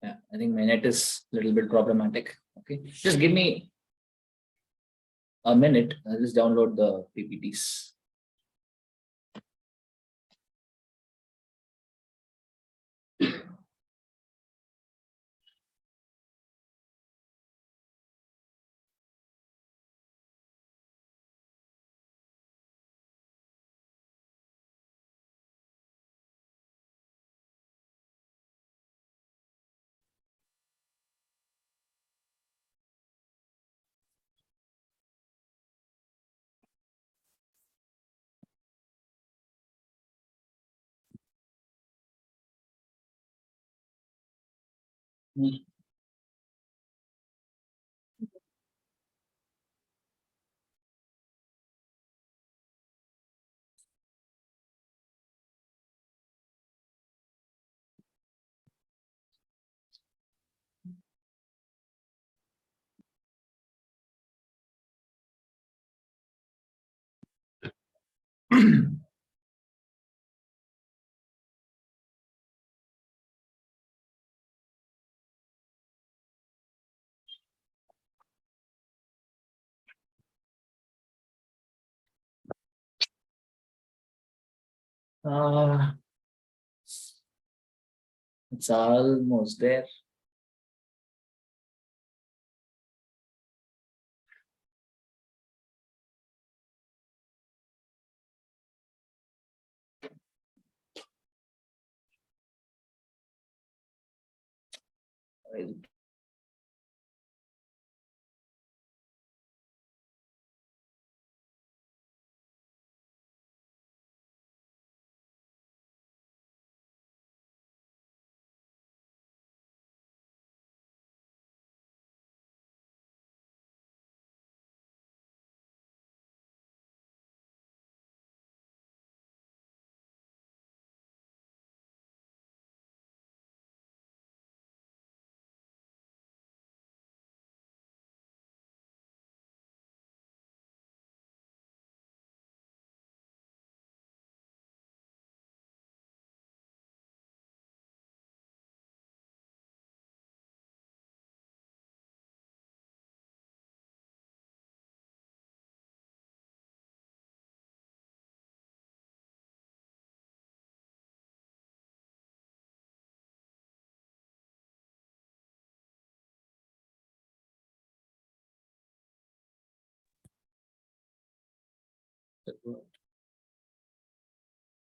Yeah, I think my net is a little bit problematic. Okay, just give me a minute. I'll just download the PPTs. Uh, it's almost there.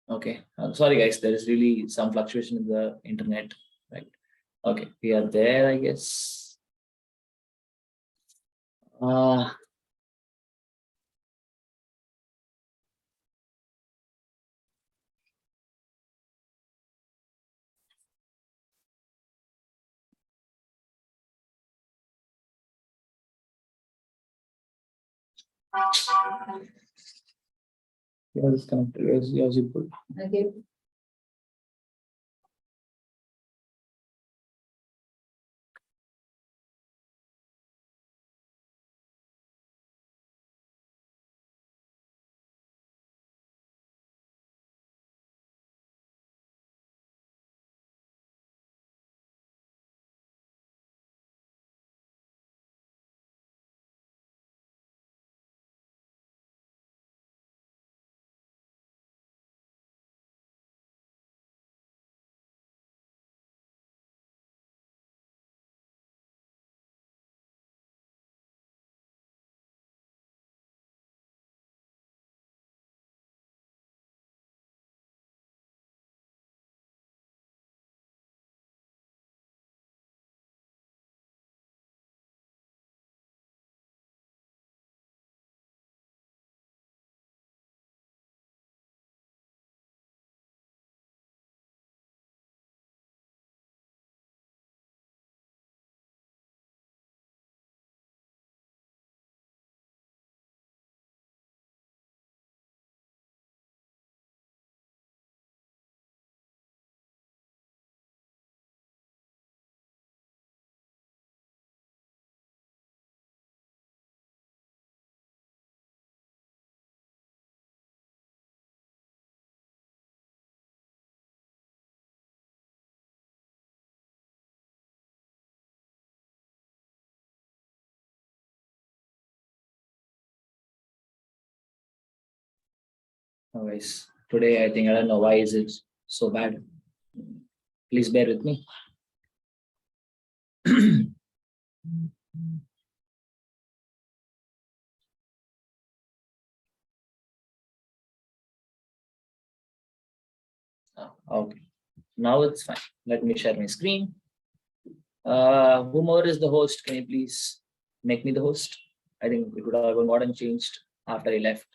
Okay, sorry guys, there is really some fluctuation in the internet, right? Okay, we are there, I guess. Uh, Yours is connected. Yours you put. Okay. Guys, today I think I don't know why is it so bad. Please bear with me. Okay, now it's fine. Let me share my screen. Whomever is the host, can you please make me the host? I think it would have gotten changed after I left.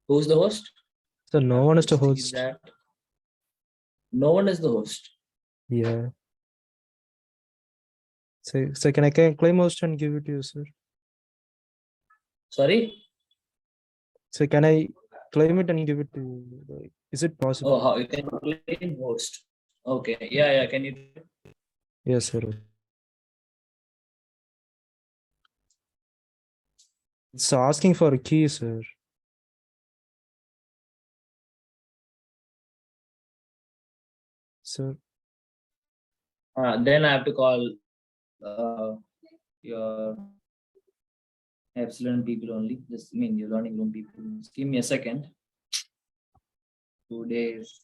Who's the host? So no one is the host. That. No one is the host. Yeah. So can I claim host and give it to you, sir? Sorry? So can I claim it and give it to you? Is it possible? Oh, how you can claim host. Okay. Yeah. Can you? Yes, sir. It's asking for a key, sir. Sir. Then I have to call your Epsilon people only. Just your learning room people. Just give me a second. 2 days.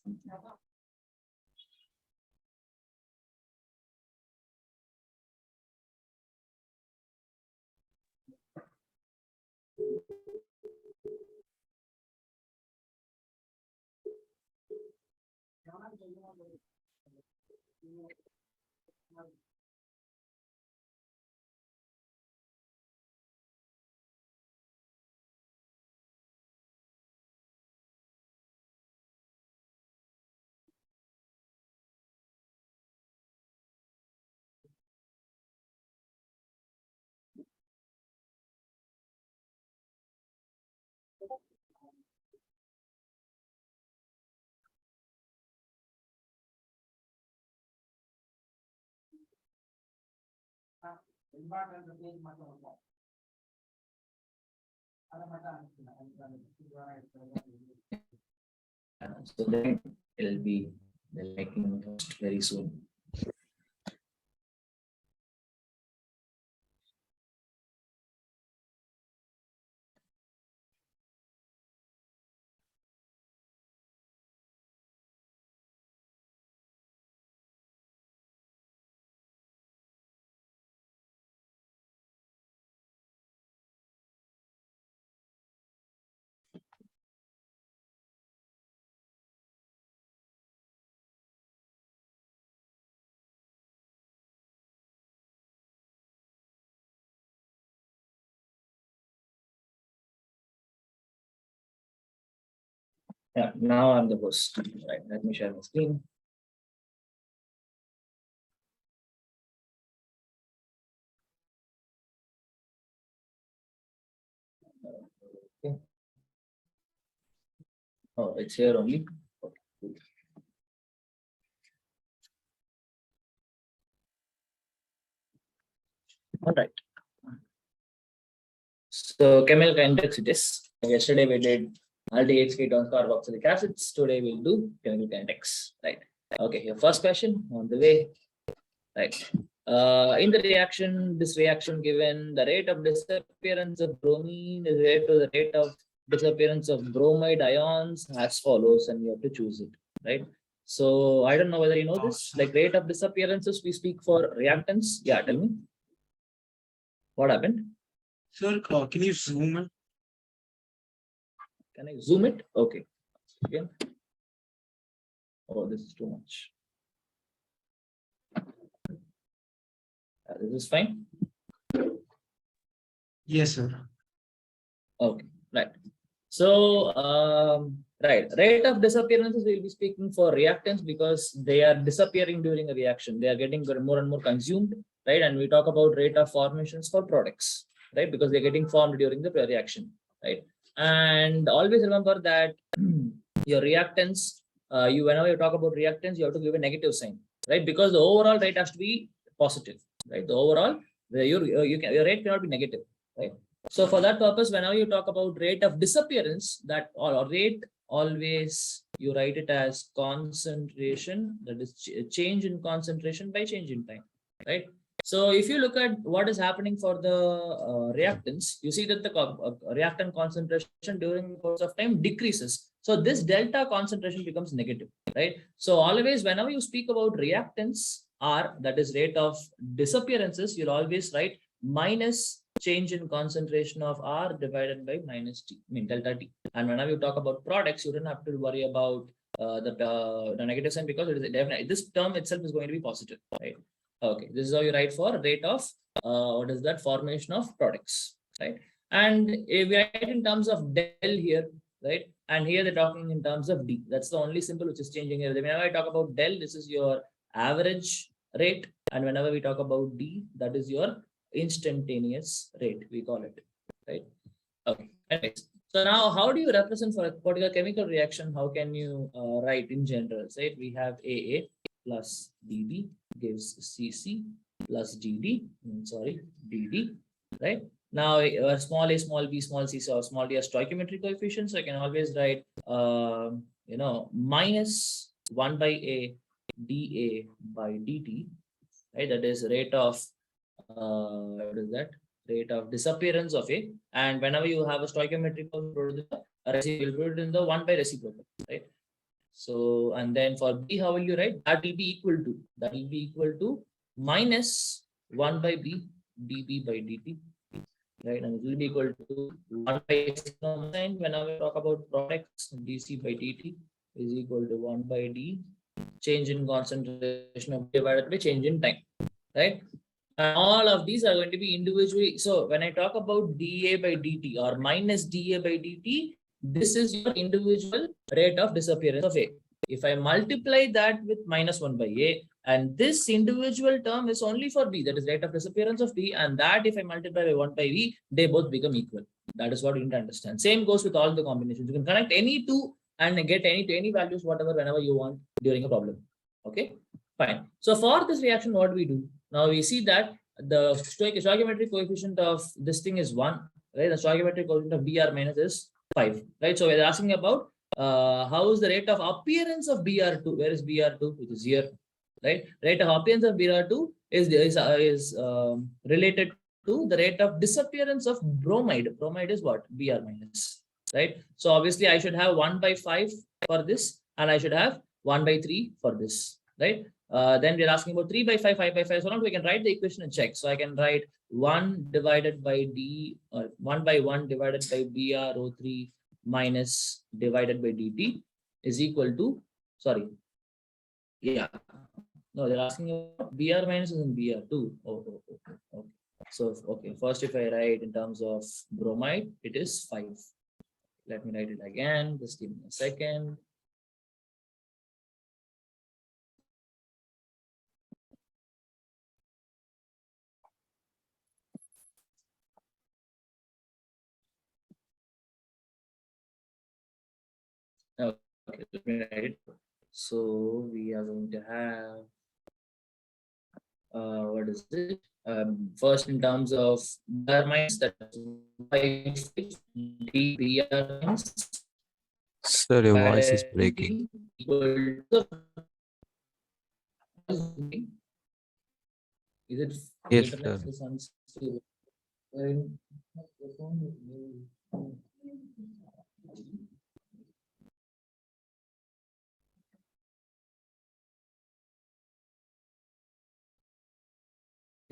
So then it'll be making host very soon. Yeah, now I'm the host. Right, let me share my screen. Okay. Oh, it's here only. Okay. All right. So chemical kinetics it is. Yesterday we did aldehydes, ketones, carboxylic acids. Today we'll do chemical kinetics. Right. Okay. Your first question on the way. Right. In the reaction, this reaction given the rate of disappearance of bromine is related to the rate of disappearance of bromide ions as follows, and you have to choose it. Right. So I don't know whether you know this. Like rate of disappearances, we speak for reactants. Yeah, tell me. What happened? Sir, can you zoom in? Can I zoom it? Okay. Again. Oh, this is too much. This is fine. Yes, sir. Okay, right. So, right, rate of disappearances we'll be speaking for reactants because they are disappearing during a reaction. They are getting more and more consumed, right? And we talk about rate of formations for products, right? Because they're getting formed during the reaction, right? And always remember that your reactants, whenever you talk about reactants, you have to give a negative sign, right? Because the overall rate has to be positive, right? The overall, your rate cannot be negative, right? So for that purpose, whenever you talk about rate of disappearance, that or rate, always you write it as concentration, that is change in concentration by change in time, right? So if you look at what is happening for the reactants, you see that the reactant concentration during the course of time decreases. So this delta concentration becomes negative, right? So always whenever you speak about reactants R, that is rate of disappearances, you'll always write minus change in concentration of R divided by minus T, I mean delta T. And whenever you talk about products, you don't have to worry about the negative sign, because it is definitely, this term itself is going to be positive, right? Okay, this is how you write for rate of what is that, formation of products, right? And if we write in terms of del here, right? And here they're talking in terms of D. That's the only symbol which is changing here. Whenever I talk about del, this is your average rate, and whenever we talk about D, that is your instantaneous rate, we call it, right? Okay. Anyways, so now how do you represent for a particular chemical reaction? How can you write in general? Right? We have AA plus DB gives CC plus DD, right? Now small a, small b, small c, so small d are stoichiometric coefficients. So I can always write minus 1 by a dA by dt, right? That is rate of what is that? Rate of disappearance of A. And whenever you have a stoichiometric reciprocal, will put it in the 1 by reciprocal, right? So, and then for B, how will you write? That will be equal to minus 1 by B dB by dt, right? And it will be equal to 1 by sign. Whenever we talk about products, dC by dt is equal to 1 by D, change in concentration of divided by change in time, right? And all of these are going to be individually. So when I talk about dA by dt or minus dA by dt, this is your individual rate of disappearance of A. If I multiply that with minus 1 by A, and this individual term is only for B, that is rate of disappearance of B, and that if I multiply by 1 by B, they both become equal. That is what you need to understand. Same goes with all the combinations. You can connect any two and get any values, whatever, whenever you want during a problem. Okay, fine. So for this reaction, what do we do? Now we see that the stoichiometric coefficient of this thing is 1, right? The stoichiometric coefficient of Br minus is 5, right? So we're asking about how is the rate of appearance of Br2? Where is Br2? Which is here, right? Rate of appearance of Br2 is related to the rate of disappearance of bromide. Bromide is what? Br minus, right? So obviously I should have 1 by 5 for this, and I should have 1 by 3 for this, right? Then we're asking about 3 by 5, 5 by 5. So now we can write the equation and check. So I can write 1 divided by D, or 1 by 1 divided by BrO3 minus divided by dt is equal to, sorry, yeah, no, they're asking about Br minus is in Br2. Okay. So, okay, first if I write in terms of bromide, it is 5. Let me write it again. Just give me a second. Okay, let me write it. So we are going to have what is it? First in terms of Br minus, that is 5 dBr minus Sir, your voice is breaking. equal to, is it Yes, internet sir. is unstable?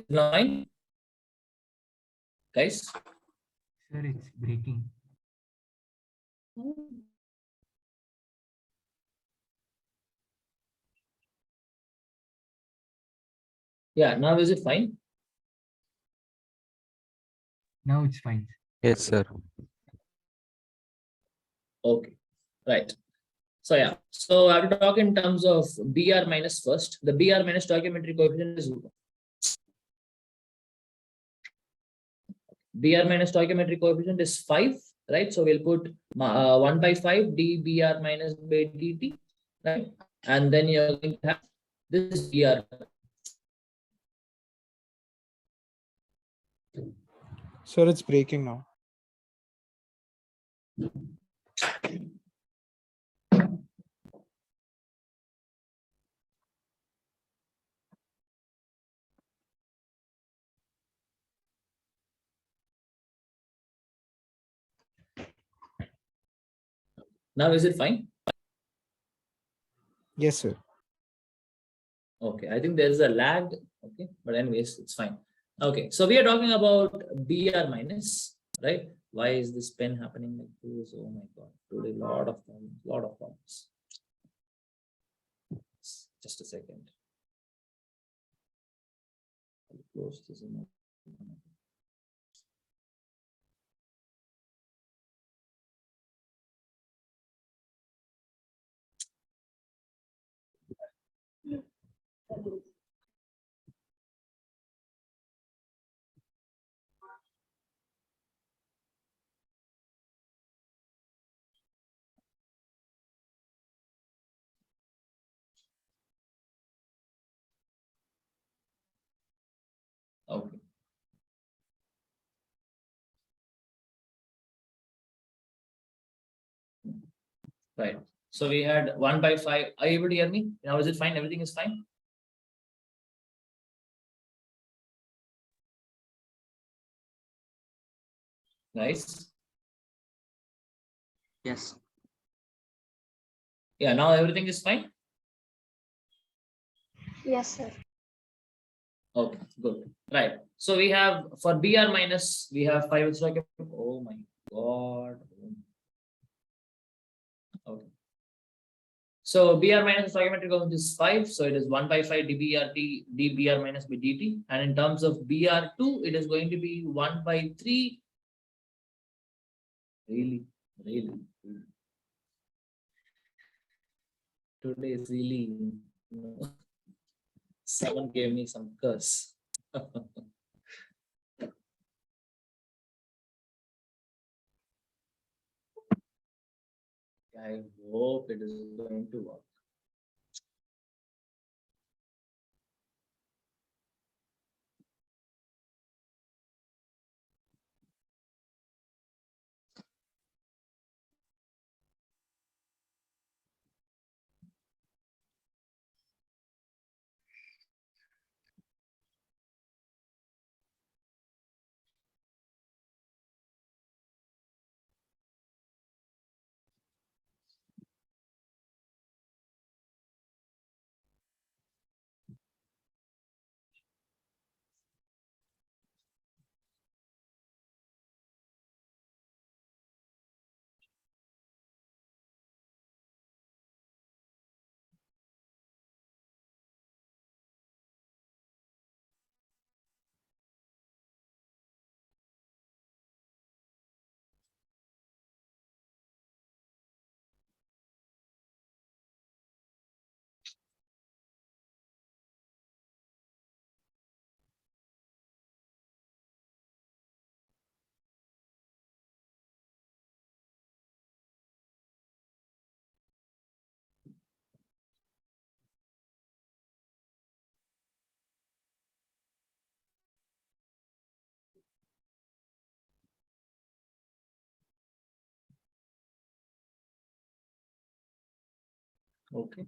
Line, guys. Sir, it's breaking. Yeah, now is it fine? Now it's fine. Yes, sir. Okay, right. So yeah, so I have to talk in terms of Br minus first. The Br minus stoichiometric coefficient is Br minus stoichiometric coefficient is 5, right? So we'll put 1 by 5 dBr minus by dt, right? And then you're going to have this Br. Sir, it's breaking now. Now is it fine? Yes, sir. Okay, I think there is a lag. Okay, but anyways, it's fine. Okay, so we are talking about Br minus, right? Why is this pen happening like this? Oh my God, today lot of problems, lot of problems. Just a second. I'll close this in. Okay. Right. So we had 1/5. Are you able to hear me? Now is it fine? Everything is fine? Nice. Yes. Yeah, now everything is fine. Yes, sir. Okay, good. Right. So we have for Br minus, we have 5 extra. Oh my God. Okay. So Br minus stoichiometric constant is 5. So it is 1/5 dBRT dBr minus by dt. And in terms of Br2, it is going to be 1/3. Really, really. Today is really, someone gave me some curse. I hope it is going to work. Okay.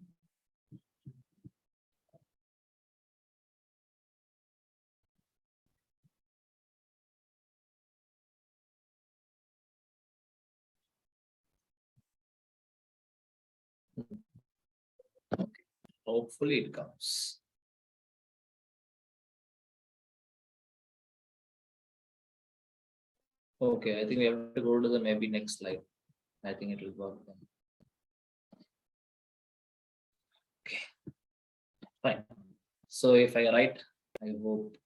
Hopefully it comes. Okay, I think we have to go to the maybe next slide. I think it will work then. Okay, fine. So if I write, I hope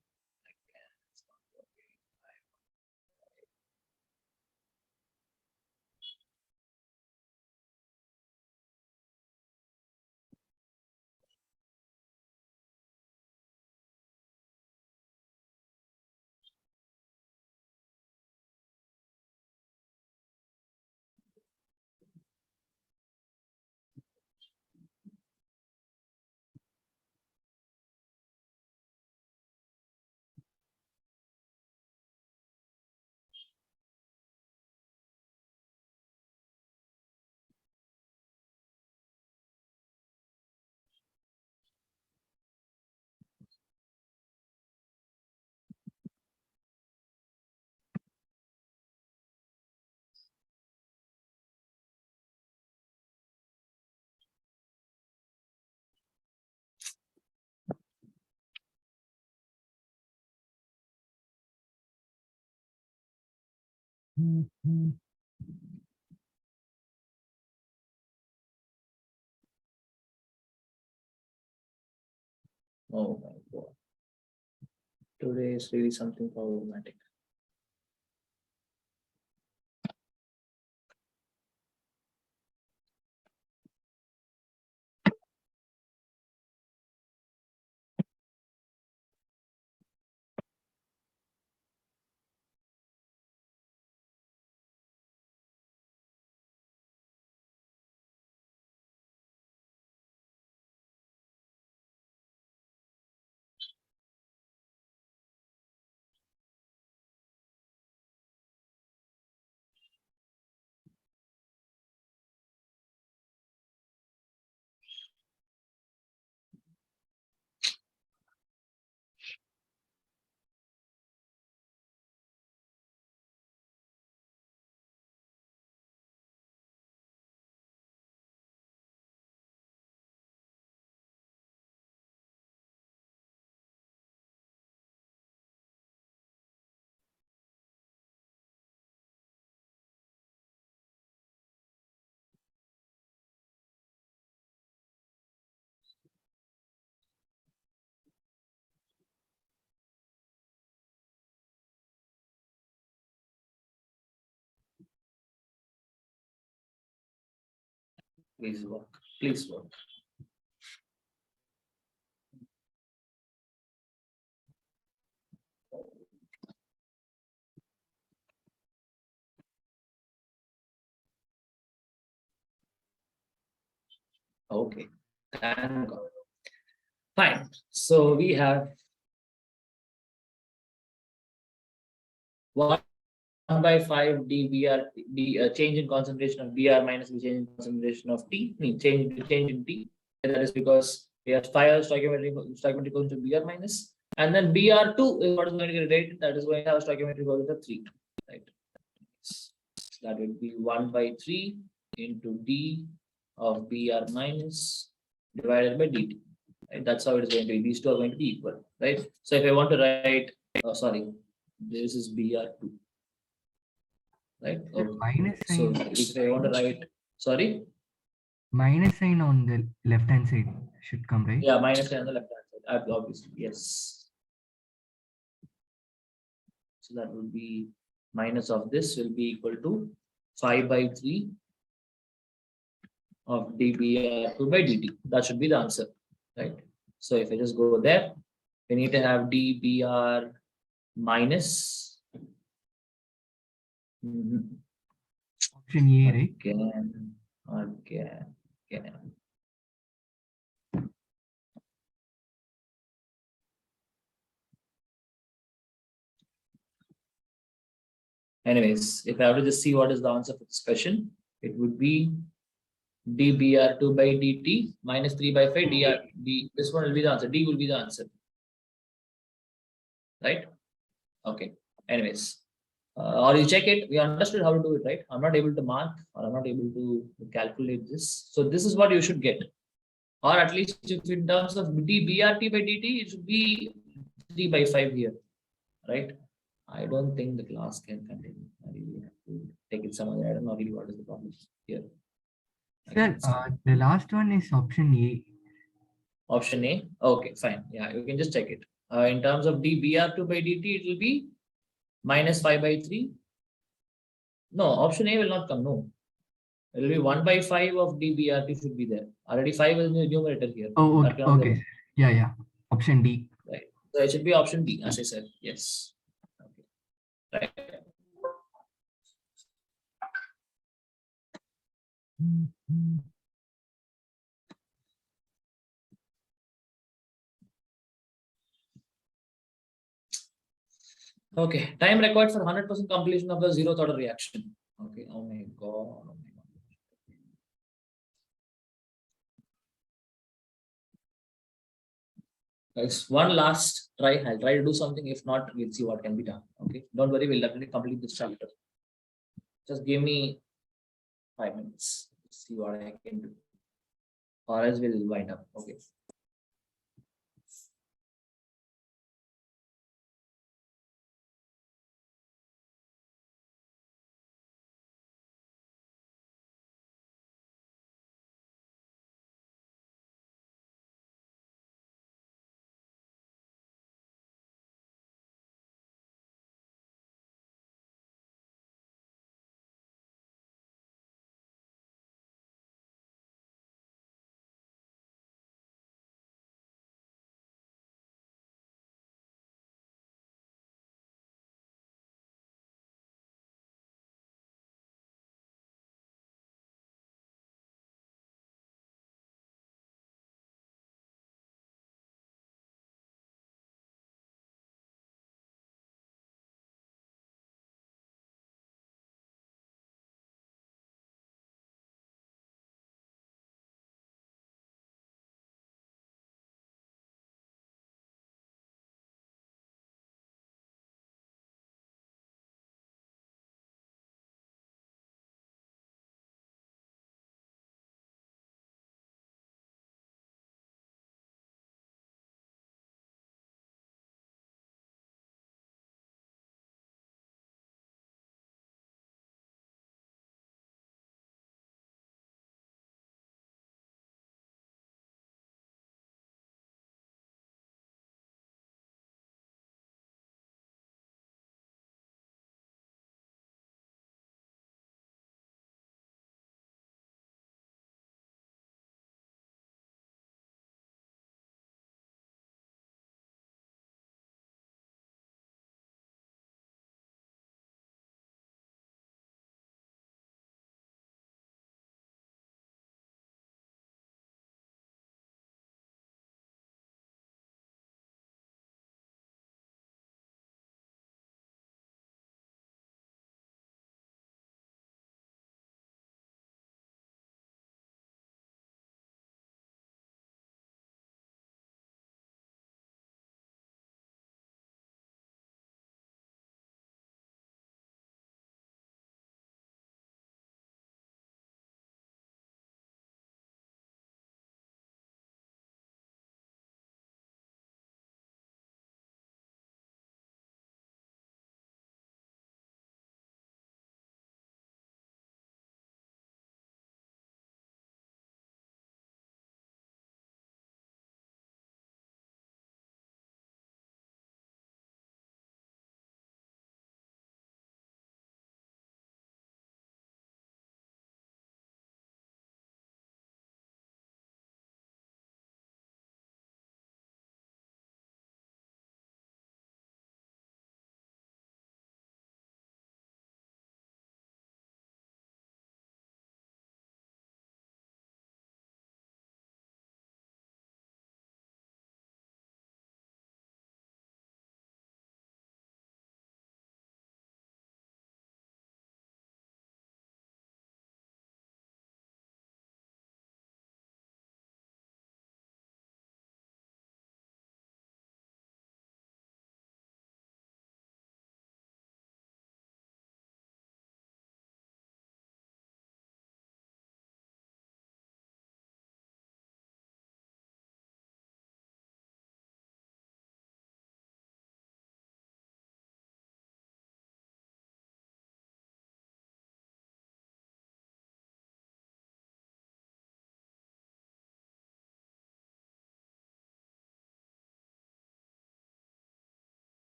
Oh my God. Today is really something problematic. Please work. Please work. Okay. Thank God. Fine. So we have 1/5 dBr, change in concentration of Br minus the change in concentration of T, change in T. And that is because we have 5 stoichiometric coefficient of Br minus, and then Br2 is what is going to get rated, that is going to have a stoichiometric coefficient of 3. Right. So that would be 1/3 into D of Br minus divided by dt. Right? That's how it is going to be. These two are going to be equal, right? So if I want to write, sorry, this is Br2, right? Sir, Okay. minus So sign. if I want to write, sorry, Minus sign on the left hand side should come, right? yeah, minus on the left hand side, obviously, yes. So that will be minus of this will be equal to 5/3 of dBr2 by dt. That should be the answer, right? So if I just go there, we need to have dBr minus. Option A, right? Again. Anyways, if I have to just see what is the answer for this question, it would be dBr2 by dt minus 3/5 dr. This one will be the answer. D will be the answer. Right? Okay. Anyways, or you check it. We understood how to do it, right? I'm not able to mark or I'm not able to calculate this. So this is what you should get. Or at least if in terms of dBrt by dt, it should be 3/5 here. Right? I don't think the class can continue. I really have to take it somewhere. I don't know really what is the problem here. Sir, the last one is option A. Option A. Okay, fine. Yeah, you can just check it. In terms of dBr2 by dt, it will be minus 5/3. No, option A will not come. No, it will be 1/5 of dBrt should be there. Already 5 is in the numerator here. Oh, That okay. cannot be Okay. there. Yeah. Option D. Right. So it should be option D, as I said. Yes. Okay. Right. Okay. Time required for 100% completion of the zeroth order reaction. Okay. Oh my God. Oh my God. Guys, one last try. I'll try to do something. If not, we'll see what can be done. Okay. Don't worry. We'll definitely complete this chapter. Just give me 5 minutes. See what I can do. Or else we'll wind up. Okay.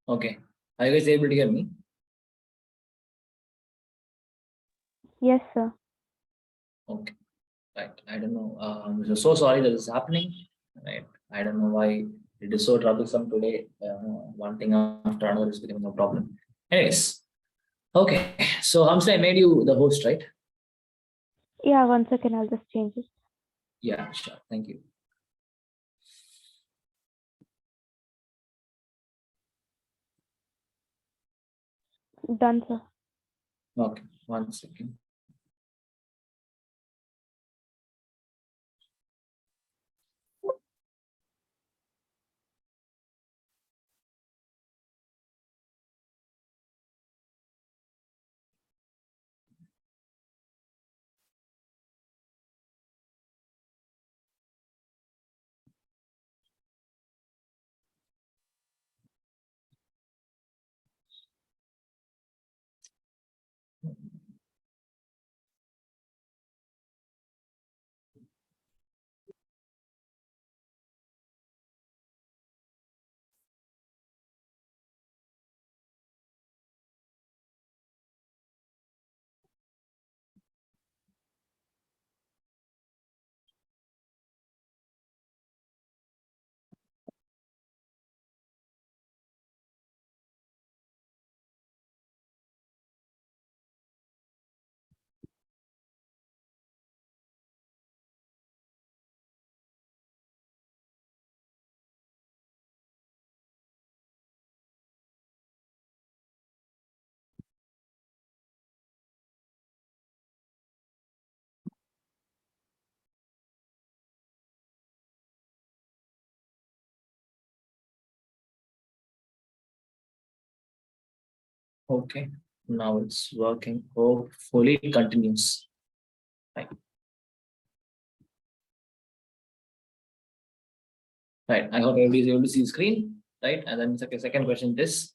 Okay. Are you guys able to hear me? Yes, sir. Okay. Right. I don't know. So sorry that is happening. Right. I don't know why it is so troublesome today. One thing after another is becoming a problem. Anyways. Okay. So Hamza, I made you the host, right? Yeah, 1 second, I'll just change it. Yeah, sure. Thank you. Done, sir. Okay. 1 second. Okay. Now it's working. Hopefully it continues. Right. Right. I hope everybody is able to see the screen. Right. And then second question is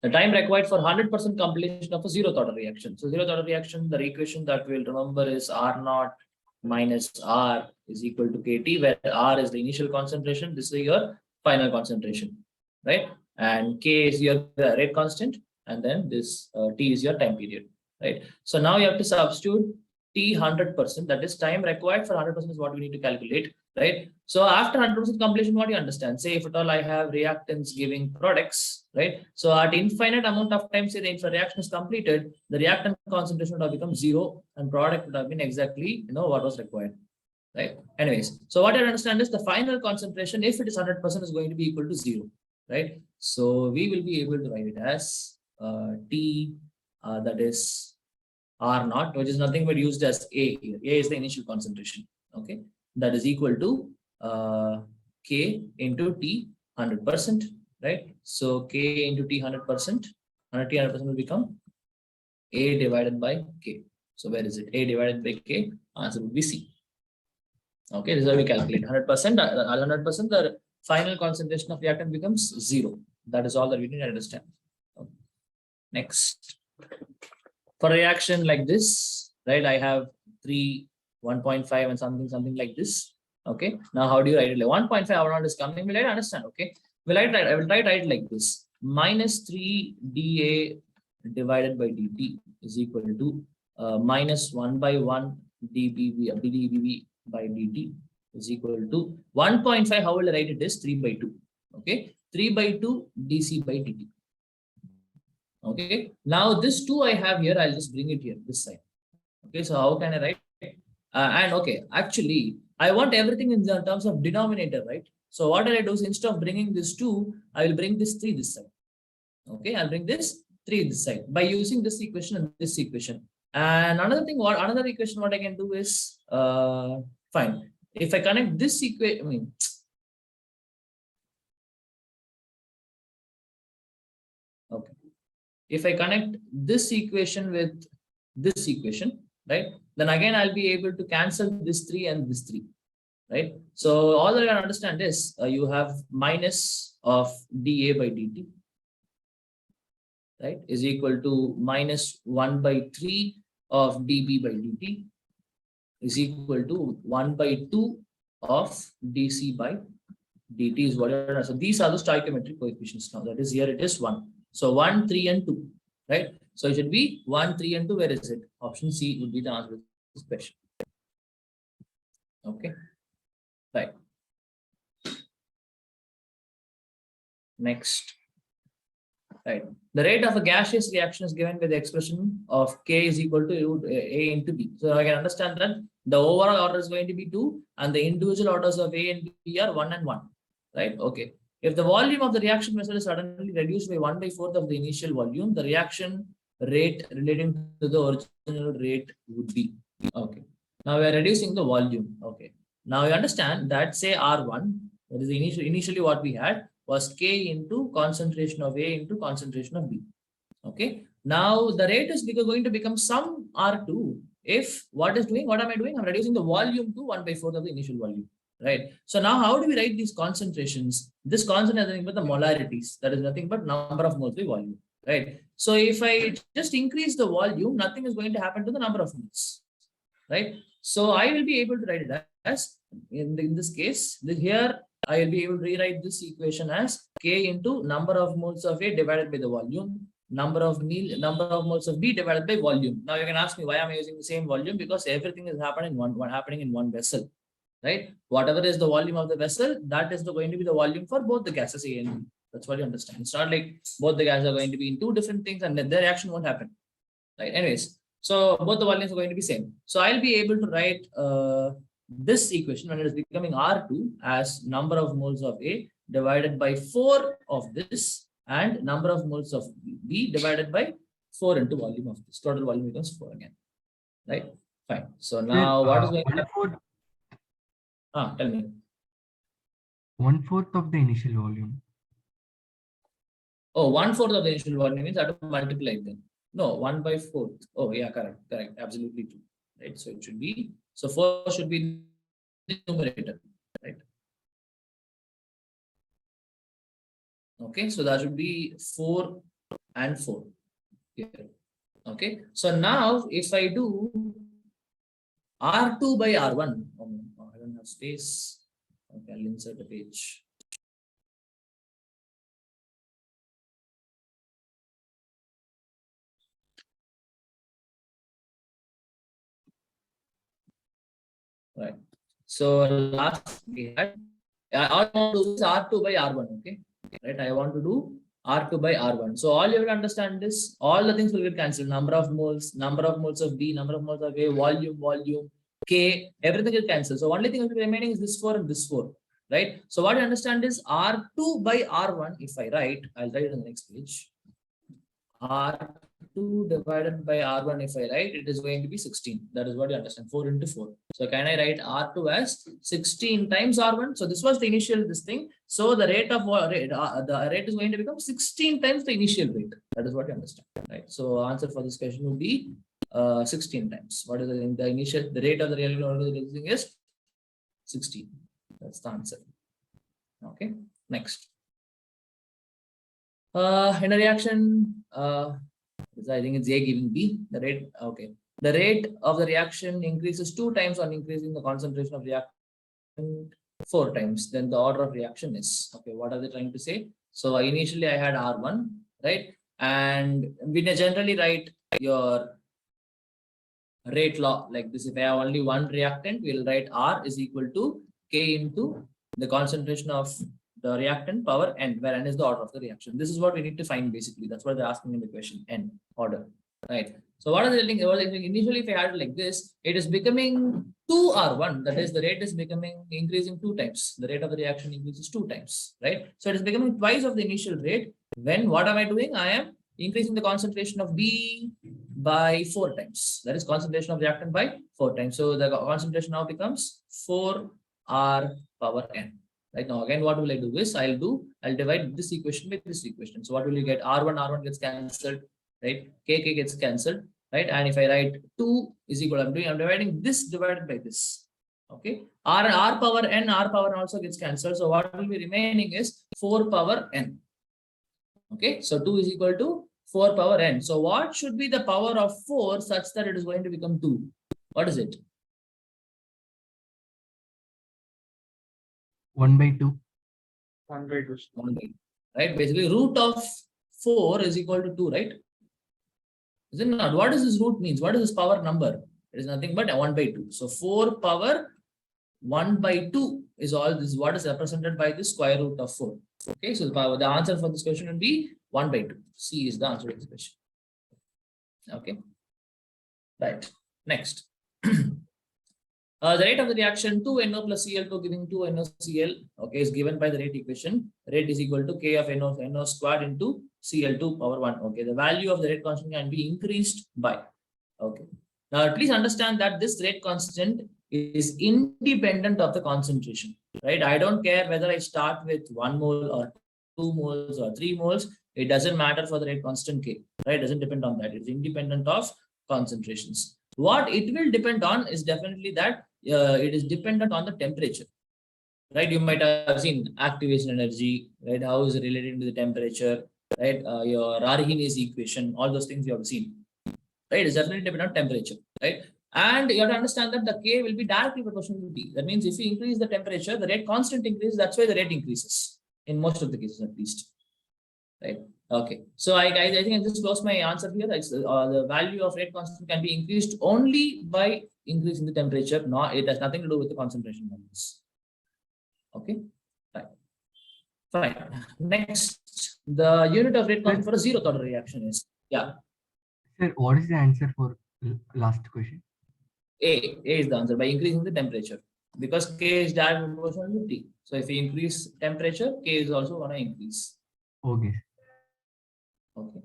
the time required for 100% completion of a zeroth order reaction. So zeroth order reaction, the equation that we'll remember is R naught minus R is equal to KT, where R is the initial concentration. This is your final concentration. Right. And K is your rate constant. And then this T is your time period. Right. So now you have to substitute T 100%. That is time required for 100% is what we need to calculate. Right. So after 100% completion, what do you understand? Say if at all I have reactants giving products, right? So at infinite amount of time, say the reaction is completed, the reactant concentration would have become 0 and product would have been exactly, what was required, right? Anyways, so what I understand is the final concentration, if it is 100%, is going to be equal to 0, right? So we will be able to write it as T, that is R naught, which is nothing but used as A here. A is the initial concentration, okay? That is equal to K into T 100%, right? So K into T 100%, 100% will become A divided by K. So where is it? A divided by K, answer would be C. Okay, this is how we calculate 100%. 100%, the final concentration of reactant becomes 0. That is all that we need to understand. Okay. Next. For a reaction like this, right, I have 3, 1.5 and something like this. Okay, now how do you write it? Like 1.5 hour not is coming, will I understand? Okay, I will try to write it like this: minus 3 dA divided by dt is equal to minus 1 by 1 dBV by dt is equal to 1.5. How will I write it? Is 3 by 2. Okay, 3 by 2 dC by dt. Okay, now this 2 I have here, I'll just bring it here, this side. Okay, so how can I write? And okay, actually, I want everything in the terms of denominator, right? So what I do is instead of bringing this 2, I will bring this 3 this side. Okay, I'll bring this 3 this side by using this equation and this equation. And another thing, another equation what I can do is, fine. If I connect this equation, okay. If I connect this equation with this equation, right, then again I'll be able to cancel this 3 and this 3, right? So all that I understand is you have minus of dA by dt, right, is equal to minus 1 by 3 of dB by dt is equal to 1 by 2 of dC by dt is what you are. So these are the stoichiometric coefficients now. That is, here it is 1. So 1, 3, and 2, right? So it should be 1, 3, and 2. Where is it? Option C would be the answer to this question. Okay, right. Next. Right. The rate of a gaseous reaction is given by the expression of K is equal to A into B. So I can understand that the overall order is going to be 2 and the individual orders of A and B are 1 and 1. Right. Okay. If the volume of the reaction vessel is suddenly reduced by 1/4 of the initial volume, the reaction rate relating to the original rate would be. Okay. Now we are reducing the volume. Okay. Now you understand that, say R1, that is initially what we had was K into concentration of A into concentration of B. Okay. Now the rate is going to become some R2 if what am I doing? I'm reducing the volume to 1/4 of the initial volume. Right. So now how do we write these concentrations? This constant is nothing but the molarities. That is nothing but number of moles by volume. Right. So if I just increase the volume, nothing is going to happen to the number of moles. Right. So I will be able to write it as in this case, here I will be able to rewrite this equation as K into number of moles of A divided by the volume, number of moles of B divided by volume. Now you can ask me why am I using the same volume? Because everything is happening in one vessel, right? Whatever is the volume of the vessel, that is going to be the volume for both the gases A and B. That's what you understand. It's not like both the gases are going to be in two different things and their reaction won't happen, right? Anyways, so both the volumes are going to be same. So I'll be able to write this equation when it is becoming R2 as number of moles of A divided by 4 of this and number of moles of B divided by 4 into volume of this. Total volume becomes 4 again, right? Fine. So now what is going to happen? Tell me. 1/4 of the initial volume. Oh, 1/4 of the initial volume means I have to multiply then. No, 1/4. Oh, yeah, correct. Absolutely true. Right. So it should be, so 4 should be the numerator, right? Okay, so that should be 4 and 4 here. Okay, so now if I do R2 by R1, I don't have space. Okay, I'll insert a page. Right. So last we had, I want to do is R2 by R1. Okay, right. I want to do R2 by R1. So all you have to understand is all the things will get cancelled. Number of moles of B, number of moles of A, volume, K, everything will cancel. So only thing that will be remaining is this 4 and this 4. Right. So what you understand is R2 by R1. If I write, I'll write it on the next page. R2 divided by R1, if I write, it is going to be 16. That is what you understand, 4 into 4. So can I write R2 as 16 times R1? So this was the initial this thing. So the rate of the rate is going to become 16 times the initial rate. That is what you understand, right? So answer for this question would be 16 times. What is the rate of the reacting is 16. That's the answer. Okay, next. In a reaction, I think it's A giving B, the rate, okay. The rate of the reaction increases 2 times on increasing the concentration of reactant 4 times, then the order of reaction is, okay, what are they trying to say? So initially I had R1, right? And we generally write your rate law like this. If I have only one reactant, we'll write R is equal to K into the concentration of the reactant power n, where n is the order of the reaction. This is what we need to find basically. That's what they're asking in the question, n order, right? So what are they telling? Initially, if I had it like this, it is becoming 2R1. That is, the rate is increasing 2 times. The rate of the reaction increases 2 times, right? So it is becoming twice of the initial rate. When what am I doing? I am increasing the concentration of B by 4 times. That is concentration of reactant by 4 times. So the concentration now becomes 4R power n. Right now, again, what will I do is I'll divide this equation with this equation. So what will you get? R1 gets cancelled, right? K gets cancelled, right? And if I write 2 is equal, I'm dividing this divided by this. Okay. R power n also gets cancelled. So what will be remaining is 4 power n. Okay. So 2 is equal to 4 power n. So what should be the power of 4 such that it is going to become 2? What is it? 1/2. 1/2. 1/2. Right? Basically, root of 4 is equal to 2, right? Is it not? What does this root means? What is this power number? It is nothing but 1/2. So 4 power 1/2 is all this. What is represented by the square root of 4? Okay, so the answer for this question will be 1/2. C is the answer to this question. Okay, right. Next. The rate of the reaction 2NO plus Cl2 giving 2NoCl, okay, is given by the rate equation. Rate is equal to K of NO squared into Cl2 power 1. Okay, the value of the rate constant can be increased by. Okay, now please understand that this rate constant is independent of the concentration, right? I don't care whether I start with 1 mole or 2 moles or 3 moles. It doesn't matter for the rate constant K, right? It doesn't depend on that. It's independent of concentrations. What it will depend on is definitely that it is dependent on the temperature, right? You might have seen activation energy, right? How is it related to the temperature, right? Your Arrhenius equation, all those things you have seen, right? It's definitely dependent on temperature, right? And you have to understand that the K will be directly proportional to T. That means if you increase the temperature, the rate constant increases. That's why the rate increases in most of the cases, at least, right? Okay, so I think I just close my answer here. It's, the value of rate constant can be increased only by increasing the temperature. It has nothing to do with the concentration values. Okay, right. Fine. Next, the unit of rate constant for a zeroth order reaction is, yeah. Sir, what is the answer for last question? A is the answer by increasing the temperature, because K is directly proportional to T. So if you increase temperature, K is also going to increase. Okay. Okay,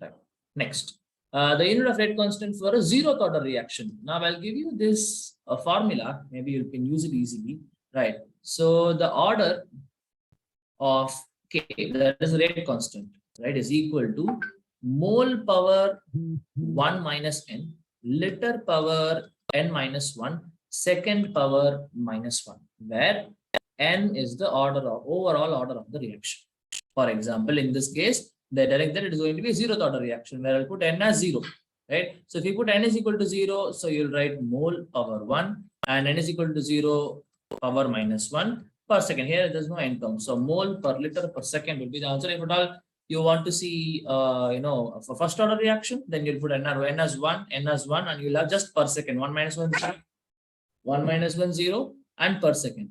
right. Next, the unit of rate constant for a zeroth order reaction. Now I'll give you this formula. Maybe you can use it easily, right? So the order of K, that is rate constant, right, is equal to mole power 1 minus n, liter power n minus 1, second power minus 1, where n is the overall order of the reaction. For example, in this case, they're telling that it is going to be a zeroth order reaction, where I'll put n as 0, right? So if you put n is equal to 0, so you'll write mole power 1 and n is equal to 0 power minus 1 per second. Here there's no n term, so mole per liter per second will be the answer. If at all you want to see, for first order reaction, then you'll put n as 1, and you'll have just per second, 1 minus 1, 0, 1 minus 1, 0, and per second.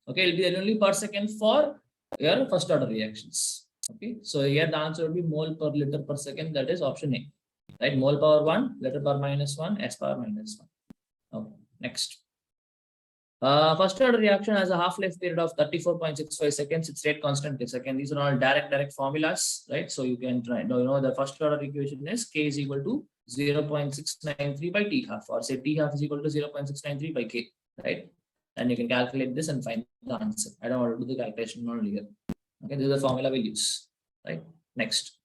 Okay, it'll be only per second for your first order reactions. Okay, so here the answer will be mole per liter per second. That is option A, right? Mole power 1, liter power minus 1, S power minus 1. Okay, next. First order reaction has a half-life period of 34.65 seconds. Its rate constant is second. These are all direct formulas, right? So you can try. The first order equation is K is equal to 0.693 by T half, or say T half is equal to 0.693 by K, right? And you can calculate this and find the answer. I don't want to do the calculation only here. Okay, this is the formula we'll use, right? Next.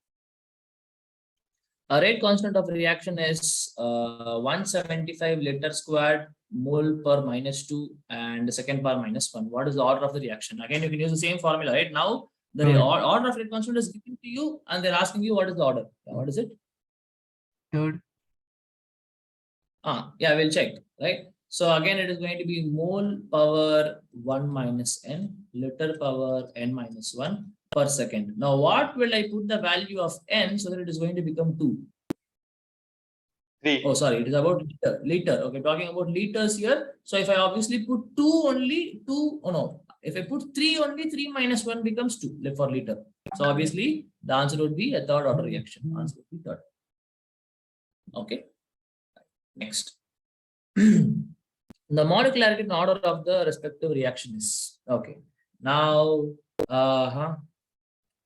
A rate constant of reaction is 175 liter squared mole per minus 2 and the second power minus 1. What is the order of the reaction? Again, you can use the same formula, right? Now, the order of rate constant is given to you and they're asking you what is the order. What is it? Third. Yeah, we'll check, right? So again, it is going to be mole power 1 minus n, liter power n minus 1 per second. Now, what will I put the value of n so that it is going to become 2? 3. Oh, sorry, it is about liter. Okay, talking about liters here. So if I obviously put 2 only, 2, oh no, if I put 3 only, 3 minus 1 becomes 2 for liter. So obviously, the answer would be a third order reaction. Answer would be third. Okay, next. The molecularity and order of the respective reaction is okay. Now,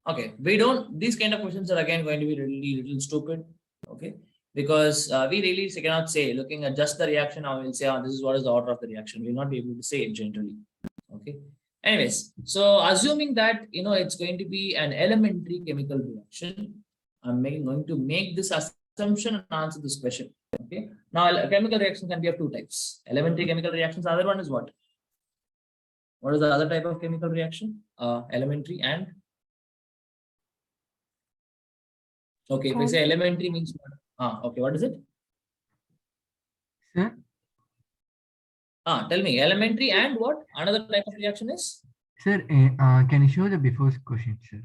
okay, these kind of questions are again going to be really little stupid, okay, because we really cannot say, looking at just the reaction, I will say, this is what is the order of the reaction. We will not be able to say it generally, okay. Anyways, so assuming that, it's going to be an elementary chemical reaction, I'm going to make this assumption and answer this question. Okay. Now, a chemical reaction can be of two types. Elementary chemical reactions. The other one is what? What is the other type of chemical reaction? Elementary and. Okay. If I say elementary means what? Okay. What is it? Sir? Tell me. Elementary and what? Another type of reaction is? Sir, can you show the before question, sir?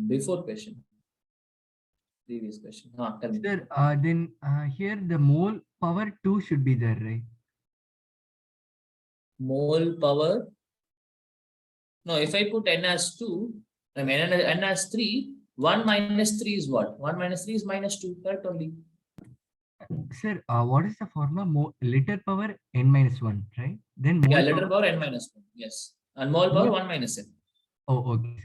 Before question. Previous question. Tell me. Sir, then here the mole power 2 should be there, right? Mole power. No, if I put n as 2, I mean n as 3, 1 minus 3 is what? 1 minus 3 is minus 2, correct only. Sir, what is the formula? Liter power n minus 1, right? Then mole Yeah, liter power. power n minus 1. Yes. And mole power 1 minus n. Oh, okay.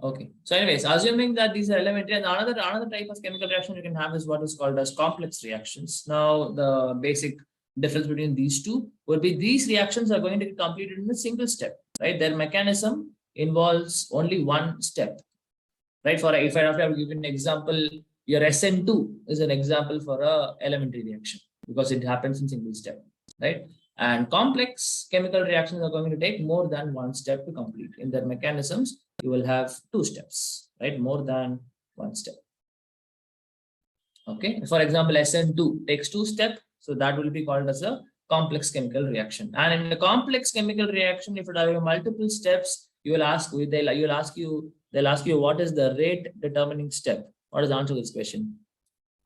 Okay. So anyways, assuming that these are elementary, and another type of chemical reaction you can have is what is called as complex reactions. Now, the basic difference between these two would be these reactions are going to be completed in a single step, right? Their mechanism involves only one step, right? For if I have to give an example, your SN2 is an example for a elementary reaction because it happens in single step, right? And complex chemical reactions are going to take more than one step to complete. In their mechanisms, you will have two steps, right? More than one step. Okay. For example, SN2 takes 2 steps. So that will be called as a complex chemical reaction. And in a complex chemical reaction, if you have multiple steps, they'll ask you what is the rate determining step? What is the answer to this question?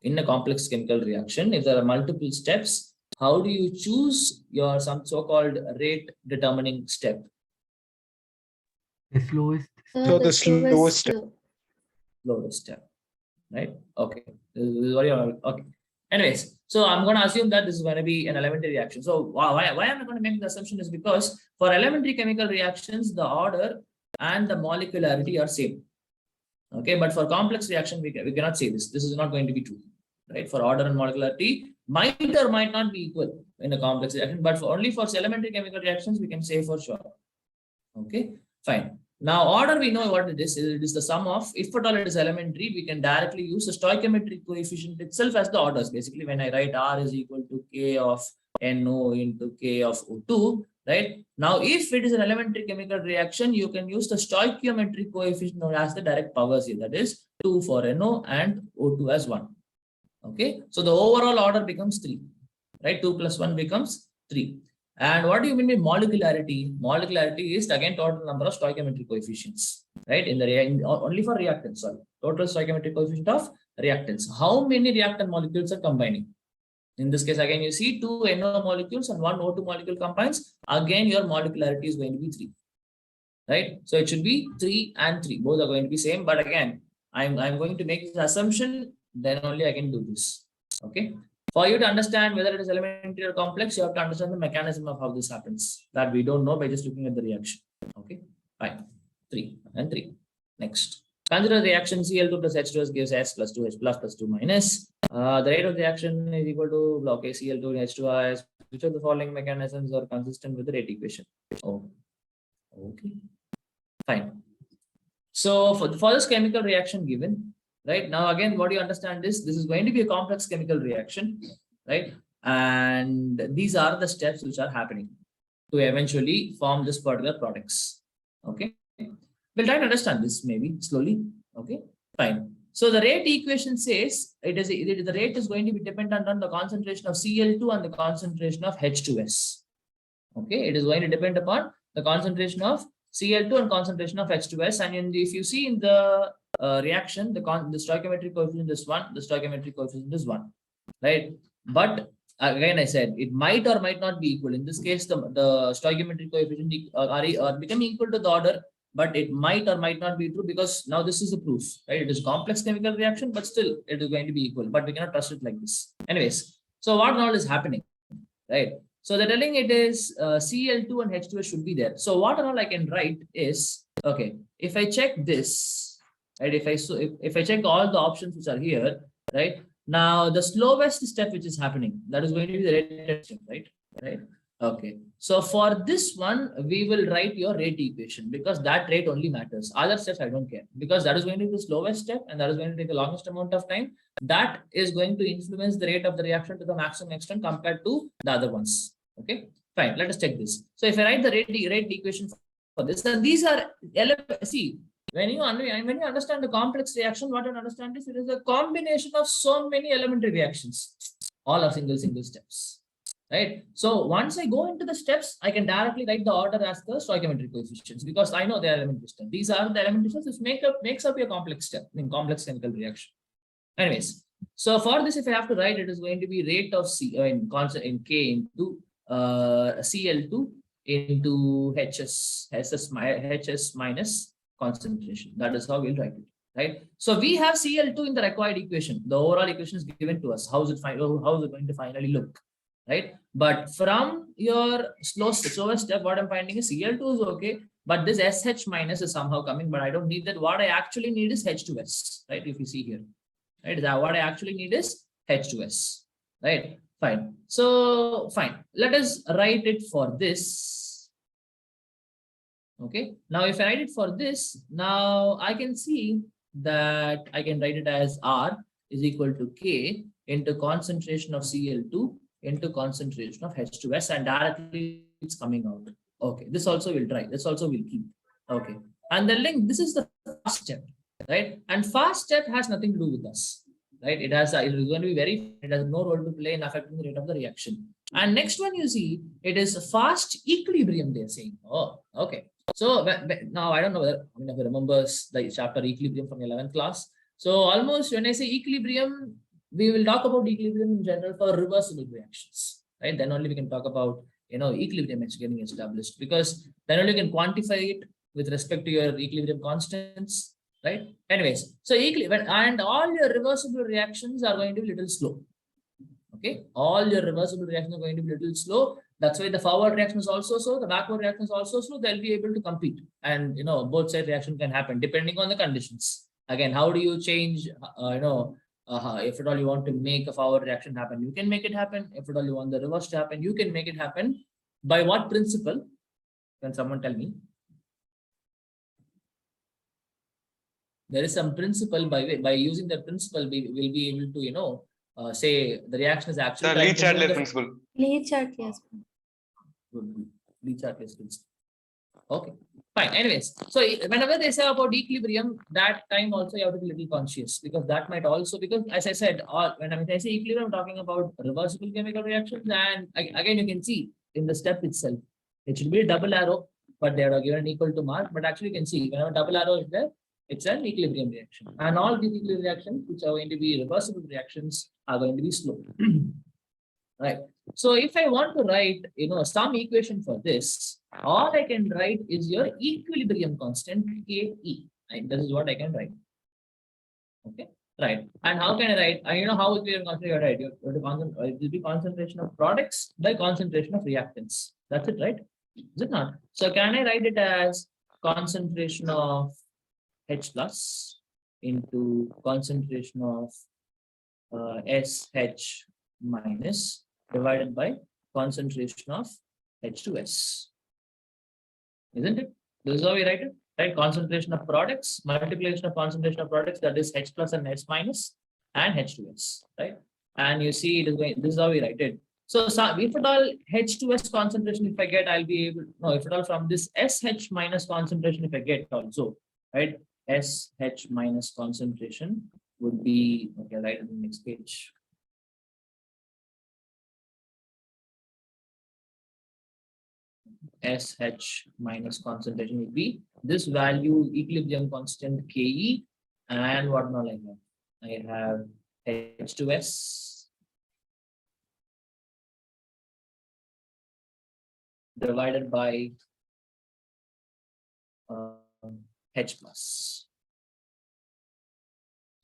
In a complex chemical reaction, if there are multiple steps, how do you choose your some so-called rate determining step? The slowest. So the slowest step. Slowest step, right? Okay. This is what you're okay. Anyways, so I'm going to assume that this is going to be an elementary reaction. So why am I going to make the assumption is because for elementary chemical reactions, the order and the molecularity are same. Okay, but for complex reaction, we cannot say this. This is not going to be true, right? For order and molecularity, might or might not be equal in a complex reaction, but only for elementary chemical reactions, we can say for sure. Okay, fine. Now, order, we know what it is. It is the sum of, if at all it is elementary, we can directly use the stoichiometric coefficient itself as the orders. Basically, when I write R is equal to K of NO into K of O2, right? Now, if it is an elementary chemical reaction, you can use the stoichiometric coefficient known as the direct powers here. That is 2 for NO and O2 as 1. Okay, so the overall order becomes 3, right? 2 plus 1 becomes 3. And what do you mean by molecularity? Molecularity is again total number of stoichiometric coefficients, right? Only for reactants, sorry. Total stoichiometric coefficient of reactants. How many reactant molecules are combining? In this case, again, you see 2 NO molecules and 1 O2 molecule combines. Again, your molecularity is going to be 3, right? So it should be 3 and 3. Both are going to be same. But again, I'm going to make this assumption. Then only I can do this. Okay. For you to understand whether it is elementary or complex, you have to understand the mechanism of how this happens. That we don't know by just looking at the reaction. Okay. Fine. 3 and 3. Next. Consider the reaction Cl2 plus H2S gives S plus 2H plus 2 minus. The rate of reaction is equal to okay, Cl2 and H2S. Which of the following mechanisms are consistent with the rate equation? Oh, okay. Fine. So for this chemical reaction given, right now again, what you understand is this is going to be a complex chemical reaction, right? And these are the steps which are happening to eventually form this particular products. Okay, we'll try to understand this maybe slowly. Okay, fine. So the rate equation says the rate is going to be dependent on the concentration of Cl2 and the concentration of H2S. Okay, it is going to depend upon the concentration of Cl2 and concentration of H2S. And if you see in the reaction, the stoichiometric coefficient is 1, the stoichiometric coefficient is 1, right? But again, I said it might or might not be equal. In this case, the stoichiometric coefficient are becoming equal to the order, but it might or might not be true because now this is the proof, right? It is complex chemical reaction, but still it is going to be equal, but we cannot trust it like this. Anyways, so what now is happening, right? So they're telling it is Cl2 and H2S should be there. So what all I can write is, okay, if I check this, right? If I check all the options which are here, right? Now the slowest step which is happening, that is going to be the rate step, right? Right. Okay. So for this one, we will write your rate equation because that rate only matters. Other steps I don't care because that is going to be the slowest step and that is going to take the longest amount of time. That is going to influence the rate of the reaction to the maximum extent compared to the other ones. Okay, fine. Let us check this. So if I write the rate equation for this, and these are see when you understand the complex reaction, what you understand is it is a combination of so many elementary reactions. All are single steps. right? So once I go into the steps, I can directly write the order as the stoichiometric coefficients because I know they are element distance. These are the element distances which makes up your complex step in complex chemical reaction. Anyways, so for this, if I have to write, it is going to be rate of C in constant in K into Cl2 into HS minus concentration. That is how we'll write it, right? So we have Cl2 in the required equation. The overall equation is given to us. How is it going to finally look, right? But from your slowest step, what I'm finding is Cl2 is okay, but this SH minus is somehow coming, but I don't need that. What I actually need is H2S, right? If you see here, right? That what I actually need is H2S, right? Fine. So fine. Let us write it for this. Okay. Now, if I write it for this, now I can see that I can write it as R is equal to K into concentration of Cl2 into concentration of H2S, and directly it's coming out. Okay. This also will try. This also will keep. Okay. And the link, this is the first step, right? And fast step has nothing to do with us, right? It is going to be it has no role to play in affecting the rate of the reaction. And next one, you see, it is fast equilibrium, they're saying. Oh, okay. So now I don't know whether I mean, if you remembers the chapter equilibrium from 11th class. So almost when I say equilibrium, we will talk about equilibrium in general for reversible reactions, right? Then only we can talk about, equilibrium is getting established, because then only you can quantify it with respect to your equilibrium constants, right? Anyways, so and all your reversible reactions are going to be little slow. Okay, all your reversible reactions are going to be little slow. That's why the forward reaction is also slow, the backward reaction is also slow. They'll be able to compete, and both side reaction can happen depending on the conditions. Again, how do you change? If at all you want to make a forward reaction happen, you can make it happen. If at all you want the reverse to happen, you can make it happen. By what principle? Can someone tell me? There is some principle by using that principle, we will be able to, say the reaction is actually. The Lee-Chadley principle. Lee-Chadley. Lee-Chadley principle. Okay, fine. Anyways, so whenever they say about equilibrium, that time also you have to be a little conscious, because that might also, because as I said, when I say equilibrium, I'm talking about reversible chemical reactions, and again you can see in the step itself, it should be a double arrow, but they are given equal to mark. But actually, you can see whenever double arrow is there, it's an equilibrium reaction, and all these equilibrium reactions, which are going to be reversible reactions, are going to be slow. Right. So if I want to write, some equation for this, all I can write is your equilibrium constant Ke. Right? This is what I can write. Okay. Right. And how can I write? How equilibrium constant you write? It will be concentration of products by concentration of reactants. That's it, right? Is it not? So can I write it as concentration of H plus into concentration of SH minus divided by concentration of H2S. Isn't it? This is how we write it, right? Concentration of products, multiplication of concentration of products, that is H plus and S minus, and H2S, right? And you see it is going, this is how we write it. So if at all H2S concentration, if I get, I'll be able, no, if at all from this SH minus concentration, if I get also, right? SH minus concentration would be, okay, right on the next page. SH minus concentration would be this value, equilibrium constant Ke, and what now I have H2S divided by H plus.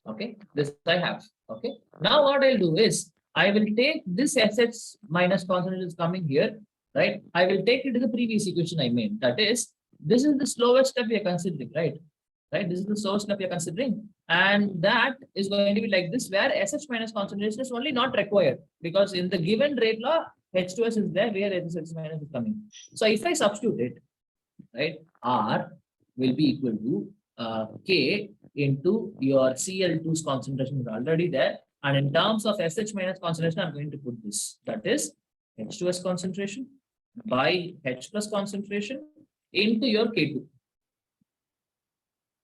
Okay, this I have. Okay, now what I'll do is I will take this SH minus concentration is coming here, right? I will take it to the previous equation I made. That is, this is the slowest step we are considering, right? Right, this is the slowest step we are considering, and that is going to be like this, where SH minus concentration is only not required, because in the given rate law, H2S is there where SH minus is coming. So if I substitute it, right, R will be equal to K into your Cl2's concentration is already there, and in terms of SH minus concentration, I'm going to put this, that is H2S concentration by H plus concentration into your K2.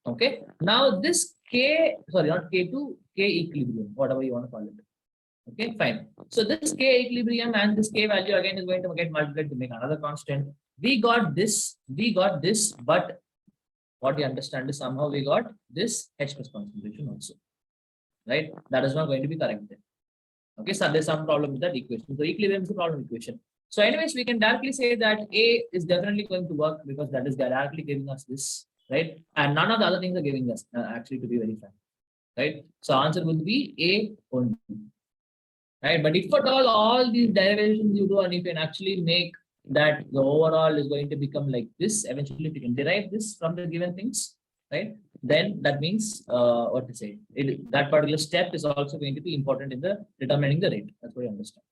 Okay, now this K, sorry, not K2, K equilibrium, whatever you want to call it. Okay, fine. So this K equilibrium and this K value again is going to get multiplied to make another constant. We got this, but what you understand is somehow we got this H plus concentration also, right? That is not going to be correct then. Okay, so there's some problem with that equation. So equilibrium is a problem equation. So anyways, we can directly say that A is definitely going to work because that is directly giving us this, right? And none of the other things are giving us, actually, to be very frank, right? So answer will be A only, right? But if at all these derivations you do, and you can actually make that the overall is going to become like this, eventually if you can derive this from the given things, right? Then that means what to say, that particular step is also going to be important in the determining the rate. That's what you understand.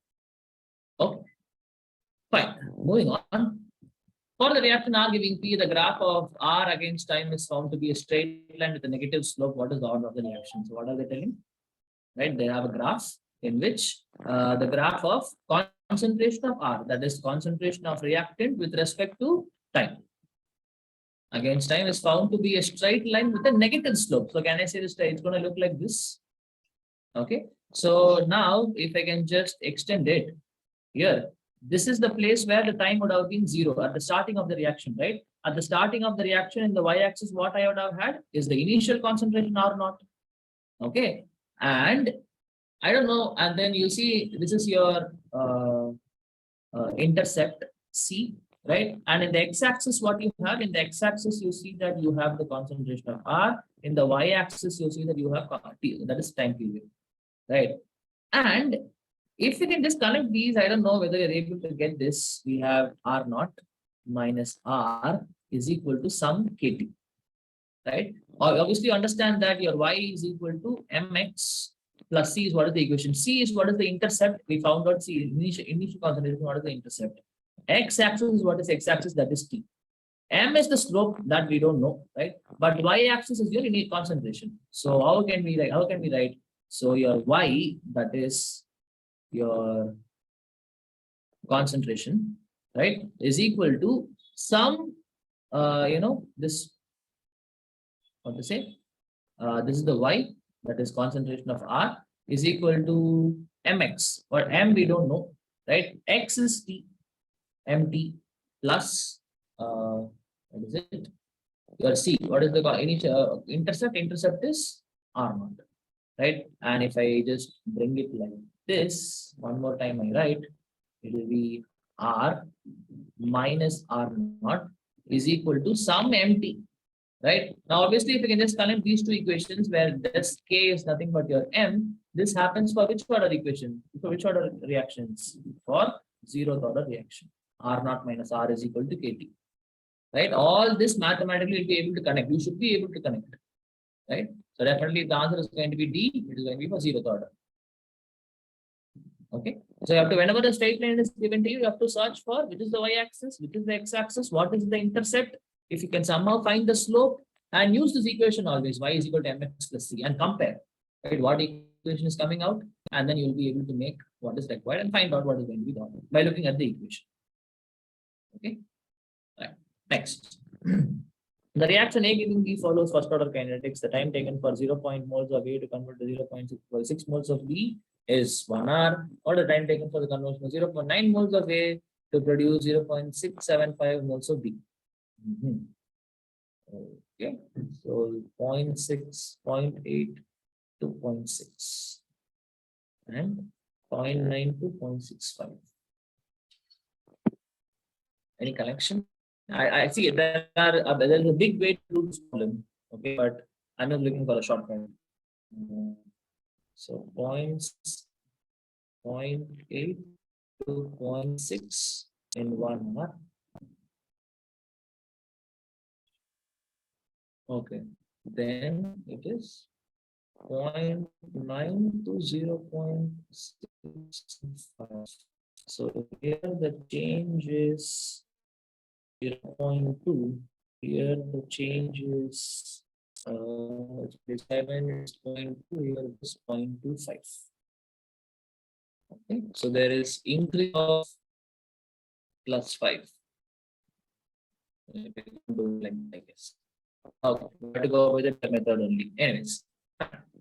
Okay, fine. Moving on. For the reaction R giving P, the graph of R against time is found to be a straight line with a negative slope. What is the order of the reaction? So what are they telling? Right, they have a graph in which the graph of concentration of R, that is concentration of reactant with respect to time against time, is found to be a straight line with a negative slope. So can I say this? It's going to look like this. Okay. So now if I can just extend it here, this is the place where the time would have been 0 at the starting of the reaction, right? At the starting of the reaction in the y-axis, what I would have had is the initial concentration R naught. Okay. And I don't know. And then you see, this is your intercept C, right? And in the x-axis, what you have in the x-axis, you see that you have the concentration of R. In the y-axis, you see that you have T, that is time period, right? And if we can just connect these, I don't know whether you're able to get this. We have R naught minus R is equal to some KT, right? Obviously, understand that your Y is equal to mx plus C is what is the equation. C is what is the intercept. We found out C initial concentration. What is the intercept? X-axis is what is x-axis, that is T. M is the slope that we don't know, right? But y-axis is your initial concentration. So how can we write? So your Y, that is your concentration, right, is equal to some this, what to say, this is the Y, that is concentration of R, is equal to mx, or m we don't know, right? X is T, mt plus what is it, your C. What is the initial intercept? Intercept is R naught, right? And if I just bring it like this, one more time I write, it will be R minus R naught is equal to some MT, right? Now, obviously, if you can just connect these two equations where this K is nothing but your M, this happens for which order equation? For which order reactions? For zeroth order reaction. R naught minus R is equal to KT, right? All this mathematically will be able to connect. You should be able to connect, right? So definitely the answer is going to be D. It is going to be for zeroth order. Okay. So you have to, whenever the straight line is given to you, you have to search for which is the y-axis, which is the x-axis, what is the intercept. If you can somehow find the slope and use this equation always, y is equal to mx plus c, and compare, right, what equation is coming out, and then you'll be able to make what is required and find out what is going to be done by looking at the equation. Okay. Right. Next. The reaction A giving B follows first order kinetics. The time taken for 0. moles of A to convert to 0.6 moles of B is 1 hour, or the time taken for the conversion of 0.9 moles of A to produce 0.675 moles of B. Okay, so 0.6, 0.8 to 0.6 and 0.9 to 0.65. Any connection? I see there's a big way to do this problem, okay, but I'm not looking for a shortcut. So 0.8 to 0.6 in 1 hour. Okay, then it is 0.9 to 0.65. So here the change is 0.2. Here the change is 7 is 0.2. Here is 0.25. Okay, so there is increase of plus 5. Like I guess. Okay, we have to go with the method only. Anyways,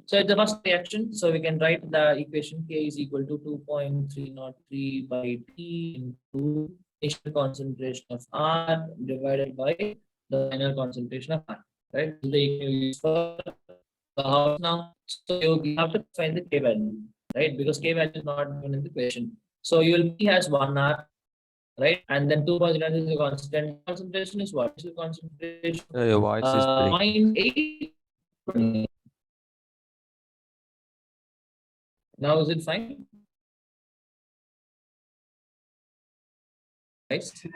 So it's the first reaction. So we can write the equation K is equal to 2.303 by T into initial concentration of R divided by the final concentration of R. Right? The equation for the house now. So you have to find the K value, right? Because K value is not given in the question. So you will P has 1 R, right? And then 2.0 is the constant. Concentration is what? Is the concentration? Sir, your voice is breaking. 0.8. Now is it fine? Guys? Sir,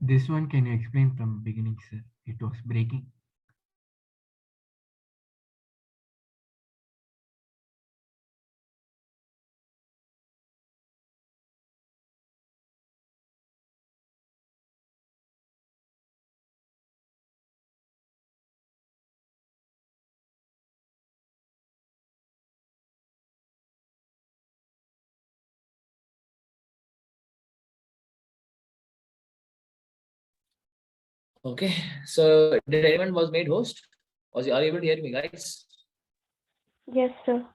this one can you explain from beginning, sir? It was breaking. Okay. So did anyone was made host? Are you able to hear me, guys? Yes, sir.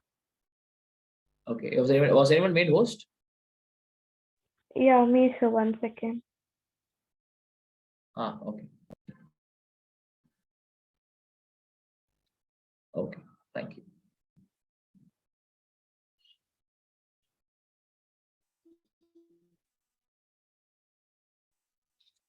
Okay. Was anyone made host? Yeah, me, sir. 1 second. Okay. Okay. Thank you.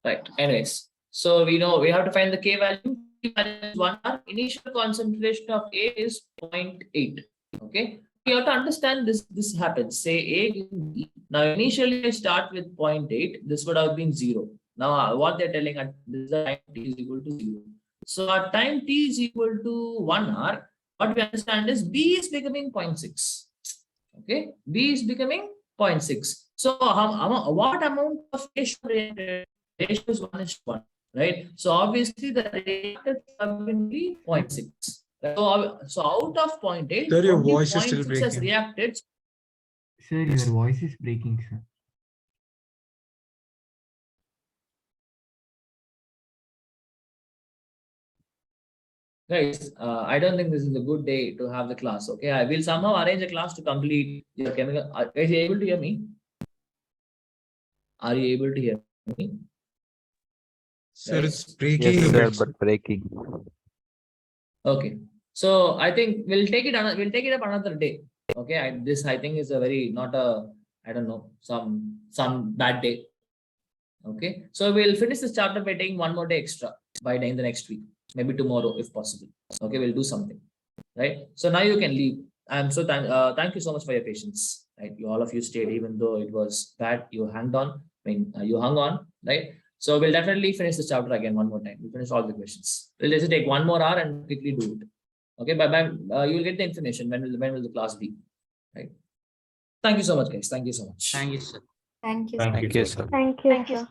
Right. Anyways, so we know we have to find the K value. K value is 1 R. Initial concentration of A is 0.8. Okay. You have to understand this. This happens. Say A given B. Now initially I start with 0.8. This would have been 0. Now what they're telling at this time T is equal to 0. So at time T is equal to 1 R, what we understand is B is becoming 0.6. Okay. B is becoming 0.6. So what amount of ratio is 1:1, right? So obviously the reactants have been 0.6. So out of 0.8, Sir, your only voice is still 0.6 has breaking. reacted. Sir, your voice is breaking, sir. Guys, I don't think this is a good day to have the class. Okay, I will somehow arrange a class to complete your chemical. Guys, are you able to hear me? Are you able to hear me? Sir, it's Guys? breaking Yes, a sir, bit. but breaking. Okay, so I think we'll take it up another day. Okay, this I think is a very not a I don't know some bad day. Okay, so we'll finish this chapter by taking one more day extra by the next week, maybe tomorrow if possible. Okay, we'll do something, right? So now you can leave. I'm so thank you so much for your patience. Right, all of you stayed even though it was bad. You hung on. I mean, you hung on, right? So we'll definitely finish this chapter again one more time. We'll finish all the questions. We'll just take 1 more hour and quickly do it. Okay, bye. You will get the information when will the class be, right? Thank you so much, guys. Thank you so much. Thank you, sir. Thank you. Thank you, sir. Thank you, sir.